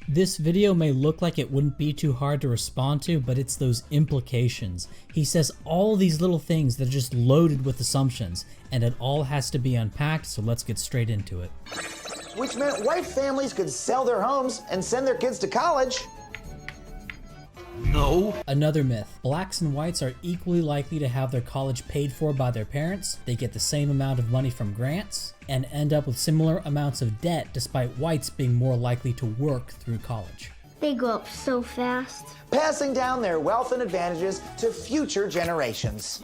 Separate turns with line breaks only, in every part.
This video may look like it wouldn't be too hard to respond to, but it's those implications. He says all these little things that are just loaded with assumptions, and it all has to be unpacked, so let's get straight into it.
Which meant white families could sell their homes and send their kids to college.
No.
Another myth. Blacks and whites are equally likely to have their college paid for by their parents. They get the same amount of money from grants and end up with similar amounts of debt despite whites being more likely to work through college.
They grow up so fast.
Passing down their wealth and advantages to future generations.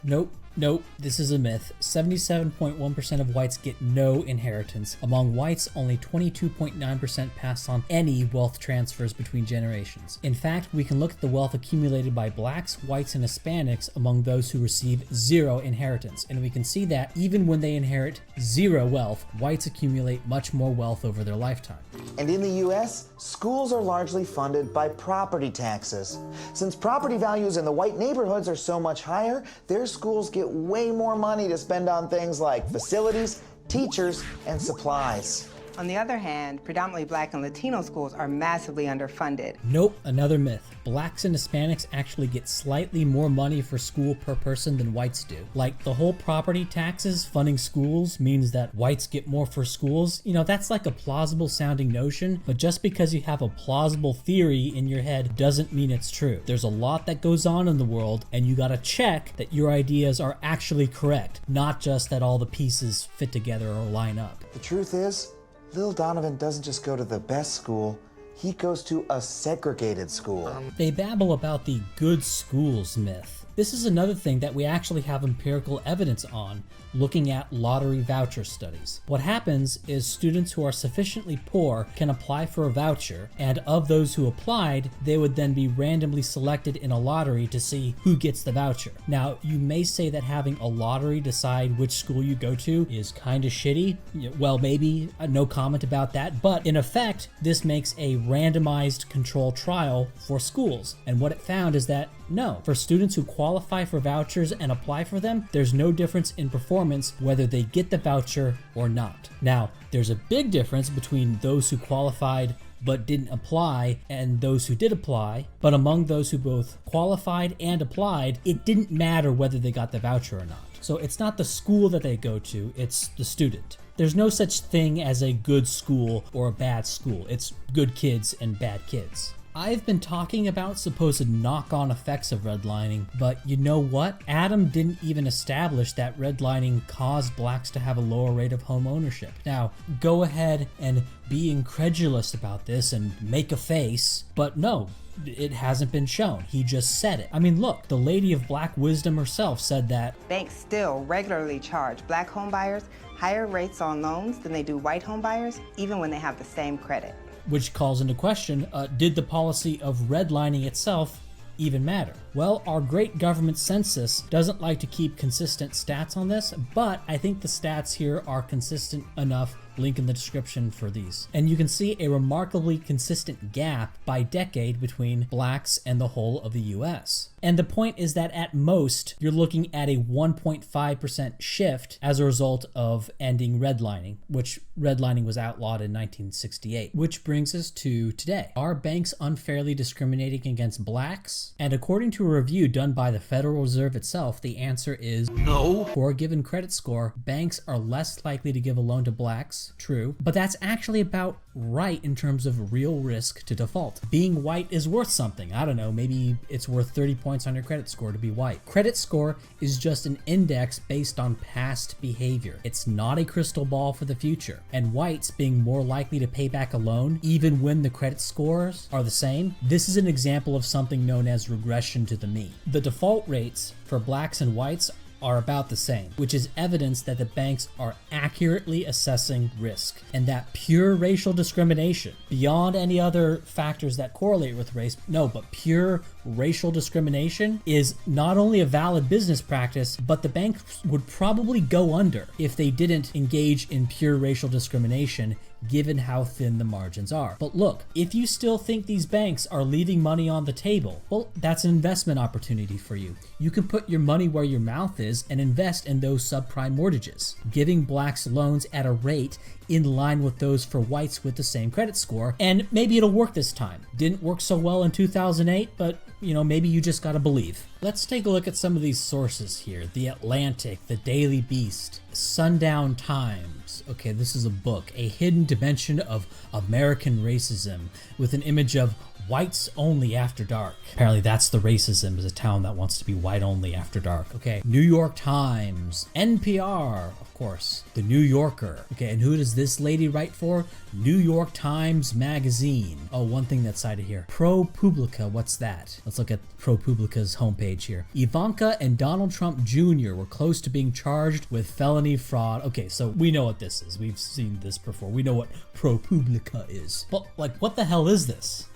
Nope, this is a myth. 77.1% of whites get no inheritance. Among whites, only 22.9% pass on any wealth transfers between generations. In fact, we can look at the wealth accumulated by blacks, whites, and Hispanics among those who receive zero inheritance. And we can see that even when they inherit zero wealth, whites accumulate much more wealth over their lifetime.
And in the US, schools are largely funded by property taxes. Since property values in the white neighborhoods are so much higher, their schools get way more money to spend on things like facilities, teachers, and supplies.
On the other hand, predominantly Black and Latino schools are massively underfunded.
Nope, another myth. Blacks and Hispanics actually get slightly more money for school per person than whites do. Like, the whole property taxes funding schools means that whites get more for schools. You know, that's like a plausible sounding notion, but just because you have a plausible theory in your head doesn't mean it's true. There's a lot that goes on in the world, and you gotta check that your ideas are actually correct, not just that all the pieces fit together or line up.
The truth is, Lil Donovan doesn't just go to the best school, he goes to a segregated school.
They babble about the good schools myth. This is another thing that we actually have empirical evidence on, looking at lottery voucher studies. What happens is students who are sufficiently poor can apply for a voucher, and of those who applied, they would then be randomly selected in a lottery to see who gets the voucher. Now, you may say that having a lottery decide which school you go to is kind of shitty. Well, maybe, no comment about that, but in effect, this makes a randomized control trial for schools. And what it found is that no, for students who qualify for vouchers and apply for them, there's no difference in performance whether they get the voucher or not. Now, there's a big difference between those who qualified but didn't apply and those who did apply, but among those who both qualified and applied, it didn't matter whether they got the voucher or not. So it's not the school that they go to, it's the student. There's no such thing as a good school or a bad school. It's good kids and bad kids. I've been talking about supposed knock-on effects of redlining, but you know what? Adam didn't even establish that redlining caused blacks to have a lower rate of home ownership. Now, go ahead and be incredulous about this and make a face, but no, it hasn't been shown. He just said it. I mean, look, the Lady of Black Wisdom herself said that
Banks still regularly charge Black homebuyers higher rates on loans than they do white homebuyers, even when they have the same credit.
Which calls into question, did the policy of redlining itself even matter? Well, our great government census doesn't like to keep consistent stats on this, but I think the stats here are consistent enough. Link in the description for these. And you can see a remarkably consistent gap by decade between blacks and the whole of the US. And the point is that at most, you're looking at a 1.5% shift as a result of ending redlining, which redlining was outlawed in 1968. Which brings us to today. Are banks unfairly discriminating against blacks? And according to a review done by the Federal Reserve itself, the answer is
no.
For a given credit score, banks are less likely to give a loan to blacks. True, but that's actually about right in terms of real risk to default. Being white is worth something. I don't know, maybe it's worth 30 points on your credit score to be white. Credit score is just an index based on past behavior. It's not a crystal ball for the future. And whites being more likely to pay back a loan, even when the credit scores are the same, this is an example of something known as regression to the mean. The default rates for blacks and whites are about the same, which is evidence that the banks are accurately assessing risk, and that pure racial discrimination, beyond any other factors that correlate with race, no, but pure racial discrimination is not only a valid business practice, but the banks would probably go under if they didn't engage in pure racial discrimination, given how thin the margins are. But look, if you still think these banks are leaving money on the table, well, that's an investment opportunity for you. You can put your money where your mouth is and invest in those subprime mortgages, giving blacks loans at a rate in line with those for whites with the same credit score, and maybe it'll work this time. Didn't work so well in 2008, but maybe you just gotta believe. Let's take a look at some of these sources here. The Atlantic, the Daily Beast, Sundown Times. Okay, this is a book, A Hidden Dimension of American Racism, with an image of whites only after dark. Apparently that's the racism, is a town that wants to be white only after dark. Okay, New York Times, NPR, of course, The New Yorker. Okay, and who does this lady write for? New York Times Magazine. Oh, one thing that's cited here. ProPublica, what's that? Let's look at ProPublica's homepage here. Ivanka and Donald Trump Jr. were close to being charged with felony fraud. Okay, so we know what this is. We've seen this before. We know what ProPublica is. But what the hell is this?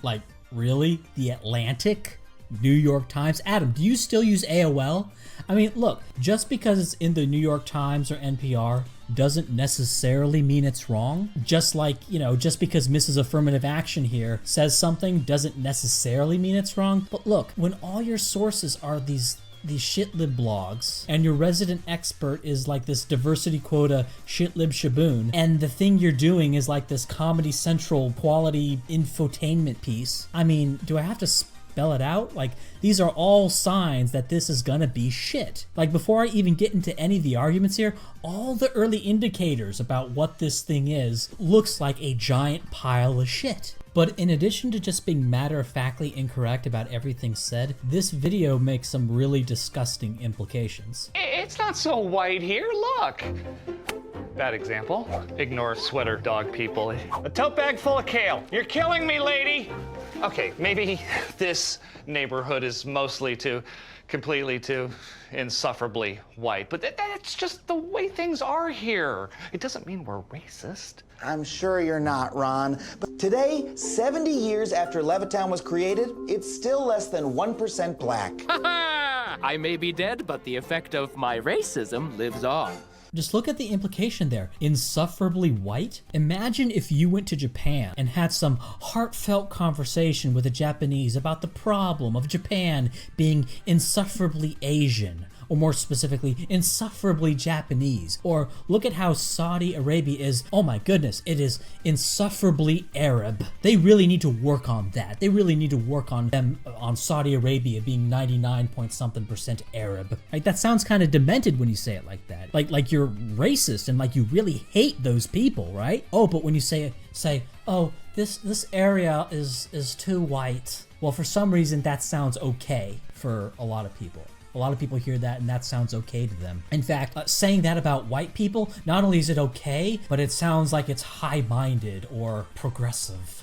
Really? The Atlantic? New York Times? Adam, do you still use AOL? I mean, look, just because it's in the New York Times or NPR doesn't necessarily mean it's wrong. Just like, just because Mrs. Affirmative Action here says something doesn't necessarily mean it's wrong. But look, when all your sources are these shitlib blogs, and your resident expert is like this diversity quota shitlib shaboon, and the thing you're doing is like this Comedy Central quality infotainment piece, I mean, do I have to spell it out? These are all signs that this is gonna be shit. Before I even get into any of the arguments here, all the early indicators about what this thing is looks like a giant pile of shit. But in addition to just being matter-of-factly incorrect about everything said, this video makes some really disgusting implications.
It's not so white here, look. Bad example. Ignore sweater dog people. A tote bag full of kale. You're killing me, lady. Okay, maybe this neighborhood is mostly completely insufferably white, but that's just the way things are here. It doesn't mean we're racist.
I'm sure you're not, Ron. But today, 70 years after Levittown was created, it's still less than 1% black.
I may be dead, but the effect of my racism lives on.
Just look at the implication there. Insufferably white? Imagine if you went to Japan and had some heartfelt conversation with a Japanese about the problem of Japan being insufferably Asian, or more specifically, insufferably Japanese. Or look at how Saudi Arabia is, oh my goodness, it is insufferably Arab. They really need to work on that. They really need to work on Saudi Arabia being 99-point-something% Arab. That sounds kind of demented when you say it like that. Like you're racist and like you really hate those people, right? Oh, but when you say, oh, this area is too white. Well, for some reason that sounds okay for a lot of people. A lot of people hear that and that sounds okay to them. In fact, saying that about white people, not only is it okay, but it sounds like it's high-minded or progressive.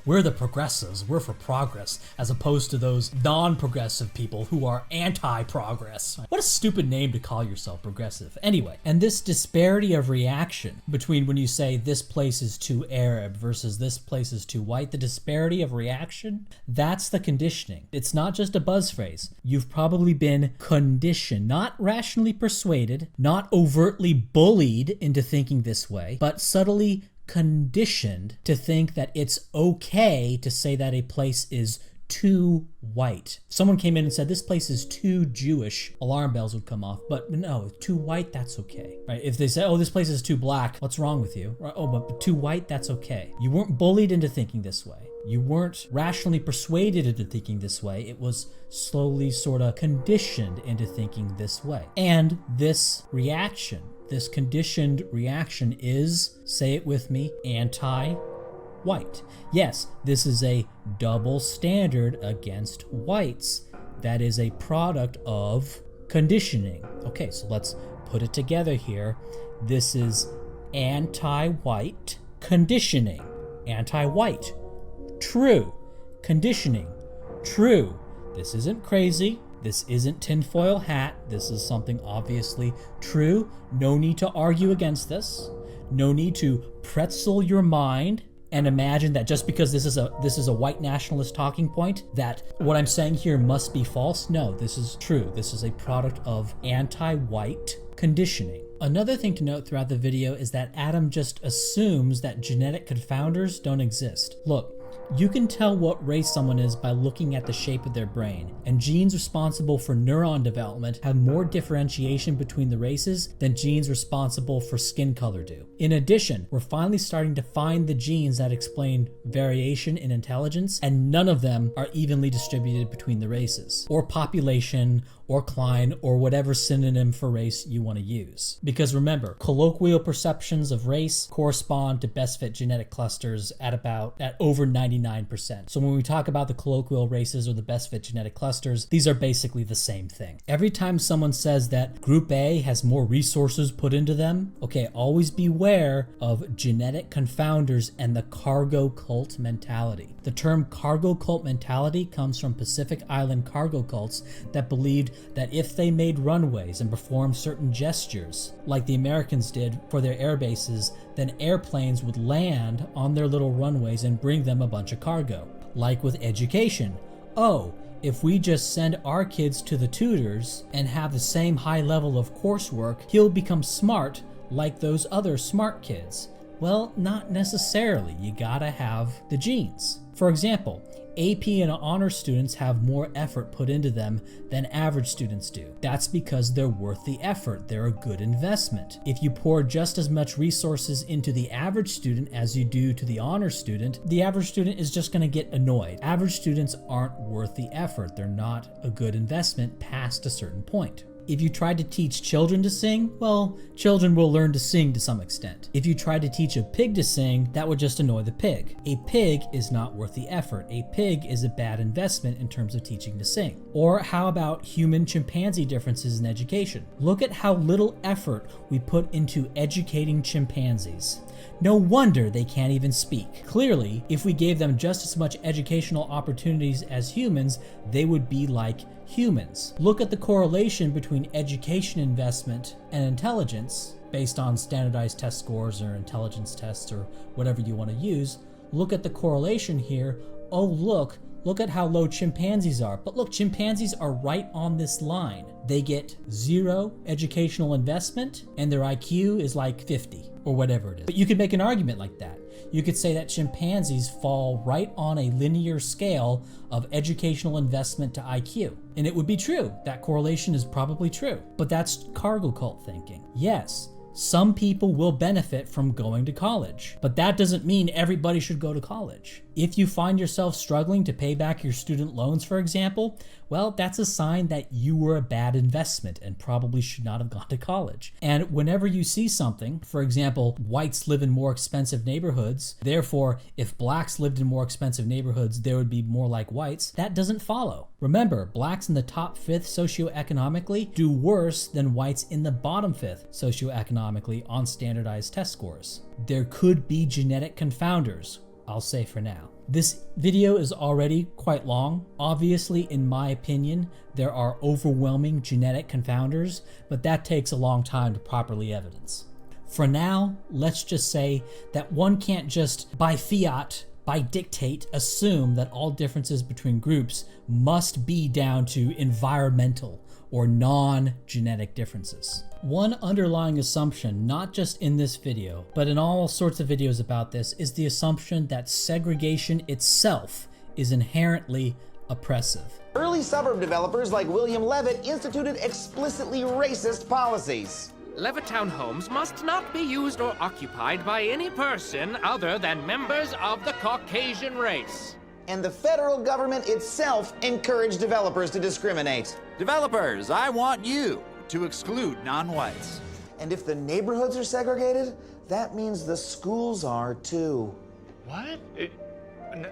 We're the progressives, we're for progress, as opposed to those non-progressive people who are anti-progress. What a stupid name to call yourself progressive. Anyway, and this disparity of reaction between when you say this place is too Arab versus this place is too white, the disparity of reaction, that's the conditioning. It's not just a buzz phrase. You've probably been conditioned, not rationally persuaded, not overtly bullied into thinking this way, but subtly conditioned to think that it's okay to say that a place is too white. Someone came in and said this place is too Jewish, alarm bells would come off. But no, too white, that's okay, right? If they say, oh, this place is too black, what's wrong with you? Oh, but too white, that's okay. You weren't bullied into thinking this way. You weren't rationally persuaded into thinking this way. It was slowly sort of conditioned into thinking this way. And this reaction, this conditioned reaction is, say it with me, anti-white. Yes, this is a double standard against whites. That is a product of conditioning. Okay, so let's put it together here. This is anti-white conditioning. Anti-white. True. Conditioning. True. This isn't crazy. This isn't tinfoil hat. This is something obviously true. No need to argue against this. No need to pretzel your mind and imagine that just because this is a white nationalist talking point, that what I'm saying here must be false. No, this is true. This is a product of anti-white conditioning. Another thing to note throughout the video is that Adam just assumes that genetic confounders don't exist. Look, you can tell what race someone is by looking at the shape of their brain, and genes responsible for neuron development have more differentiation between the races than genes responsible for skin color do. In addition, we're finally starting to find the genes that explain variation in intelligence, and none of them are evenly distributed between the races, or population, or Klein, or whatever synonym for race you want to use. Because remember, colloquial perceptions of race correspond to best fit genetic clusters at over 99%. So when we talk about the colloquial races or the best fit genetic clusters, these are basically the same thing. Every time someone says that group A has more resources put into them, okay, always beware of genetic confounders and the cargo cult mentality. The term cargo cult mentality comes from Pacific Island cargo cults that believed that if they made runways and performed certain gestures, like the Americans did for their air bases, then airplanes would land on their little runways and bring them a bunch of cargo. Like with education. Oh, if we just send our kids to the tutors and have the same high level of coursework, he'll become smart like those other smart kids. Well, not necessarily. You gotta have the genes. For example, AP and honor students have more effort put into them than average students do. That's because they're worth the effort. They're a good investment. If you pour just as much resources into the average student as you do to the honor student, the average student is just going to get annoyed. Average students aren't worth the effort. They're not a good investment past a certain point. If you tried to teach children to sing, well, children will learn to sing to some extent. If you tried to teach a pig to sing, that would just annoy the pig. A pig is not worth the effort. A pig is a bad investment in terms of teaching to sing. Or how about human-chimpanzee differences in education? Look at how little effort we put into educating chimpanzees. No wonder they can't even speak. Clearly, if we gave them just as much educational opportunities as humans, they would be like humans. Look at the correlation between education investment and intelligence based on standardized test scores or intelligence tests or whatever you want to use. Look at the correlation here. Oh, look at how low chimpanzees are. But look, chimpanzees are right on this line. They get 0 educational investment and their IQ is like 50 or whatever it is. But you could make an argument like that. You could say that chimpanzees fall right on a linear scale of educational investment to IQ. And it would be true. That correlation is probably true. But that's cargo cult thinking. Yes, some people will benefit from going to college, but that doesn't mean everybody should go to college. If you find yourself struggling to pay back your student loans, for example, well, that's a sign that you were a bad investment and probably should not have gone to college. And whenever you see something, for example, whites live in more expensive neighborhoods, therefore, if blacks lived in more expensive neighborhoods, they would be more like whites, that doesn't follow. Remember, blacks in the top 5th socioeconomically do worse than whites in the bottom 5th socioeconomically on standardized test scores. There could be genetic confounders, I'll say for now. This video is already quite long. Obviously, in my opinion, there are overwhelming genetic confounders, but that takes a long time to properly evidence. For now, let's just say that one can't just, by fiat, by dictate, assume that all differences between groups must be down to environmental or non-genetic differences. One underlying assumption, not just in this video, but in all sorts of videos about this, is the assumption that segregation itself is inherently oppressive.
Early suburb developers like William Levitt instituted explicitly racist policies.
Levittown homes must not be used or occupied by any person other than members of the Caucasian race.
And the federal government itself encouraged developers to discriminate.
Developers, I want you to exclude non-whites.
And if the neighborhoods are segregated, that means the schools are too.
What?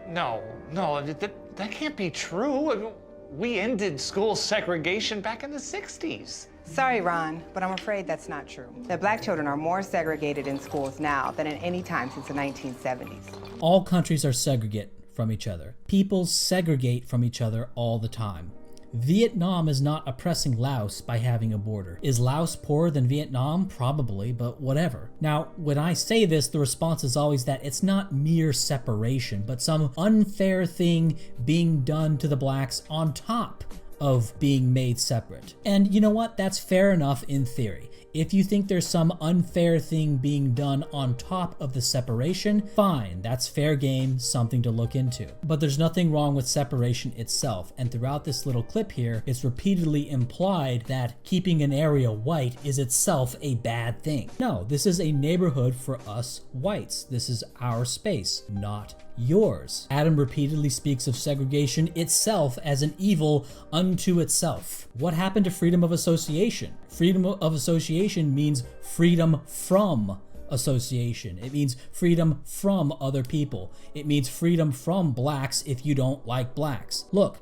No, that can't be true. We ended school segregation back in the 60s.
Sorry, Ron, but I'm afraid that's not true. That black children are more segregated in schools now than at any time since the 1970s.
All countries are segregate from each other. People segregate from each other all the time. Vietnam is not oppressing Laos by having a border. Is Laos poorer than Vietnam? Probably, but whatever. Now, when I say this, the response is always that it's not mere separation, but some unfair thing being done to the blacks on top of being made separate. And you know what? That's fair enough in theory. If you think there's some unfair thing being done on top of the separation, fine, that's fair game, something to look into. But there's nothing wrong with separation itself, and throughout this little clip here, it's repeatedly implied that keeping an area white is itself a bad thing. No, this is a neighborhood for us whites. This is our space, not yours. Adam repeatedly speaks of segregation itself as an evil unto itself. What happened to freedom of association? Freedom of association means freedom from association. It means freedom from other people. It means freedom from blacks if you don't like blacks. Look,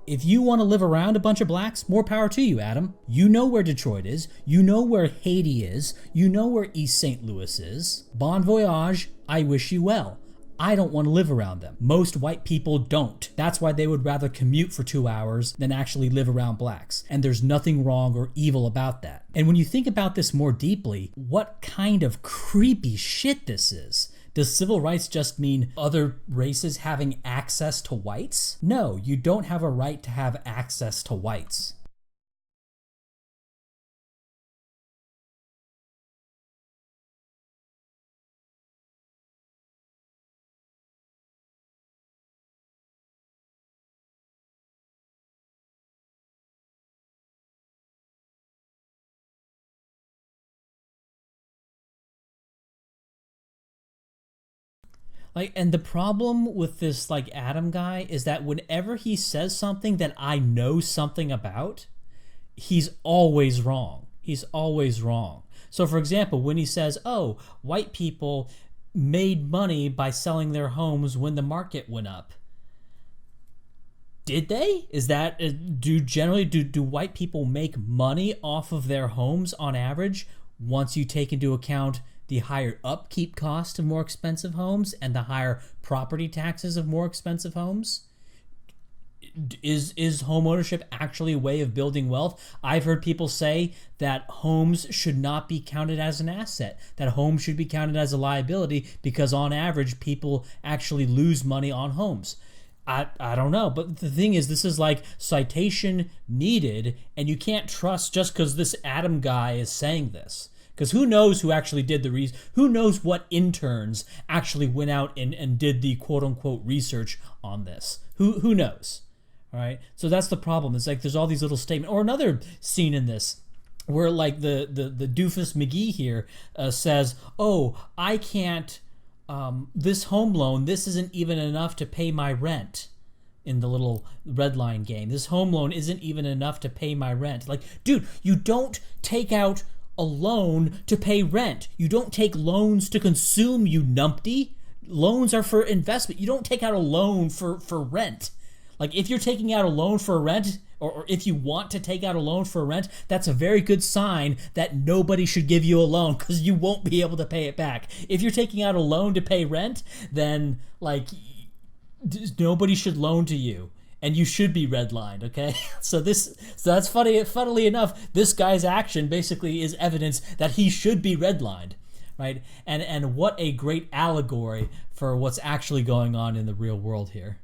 if you want to live around a bunch of blacks, more power to you, Adam. You know where Detroit is. You know where Haiti is. You know where East St. Louis is. Bon voyage. I wish you well. I don't want to live around them. Most white people don't. That's why they would rather commute for 2 hours than actually live around blacks. And there's nothing wrong or evil about that. And when you think about this more deeply, what kind of creepy shit this is? Does civil rights just mean other races having access to whites? No, you don't have a right to have access to whites. And the problem with this Adam guy is that whenever he says something that I know something about, he's always wrong. He's always wrong. So for example, when he says, oh, white people made money by selling their homes when the market went up. Did they? Is that, do white people make money off of their homes on average once you take into account the higher upkeep cost of more expensive homes and the higher property taxes of more expensive homes? Is home ownership actually a way of building wealth? I've heard people say that homes should not be counted as an asset, that homes should be counted as a liability because on average people actually lose money on homes. I don't know, but the thing is, this is citation needed, and you can't trust just because this Adam guy is saying this. Because who knows who actually did the research? Who knows what interns actually went out and did the quote-unquote research on this? Who knows? All right? So that's the problem. It's there's all these little statements. Or another scene in this where the doofus McGee here says, oh, I can't, this home loan, this isn't even enough to pay my rent. In the little red line game. This home loan isn't even enough to pay my rent. Dude, you don't take out a loan to pay rent. You don't take loans to consume, you numpty. Loans are for investment. You don't take out a loan for rent. If you're taking out a loan for rent, or if you want to take out a loan for rent, that's a very good sign that nobody should give you a loan because you won't be able to pay it back. If you're taking out a loan to pay rent, then nobody should loan to you. And you should be redlined, okay? So that's funny. Funnily enough, this guy's action basically is evidence that he should be redlined, right? And what a great allegory for what's actually going on in the real world here.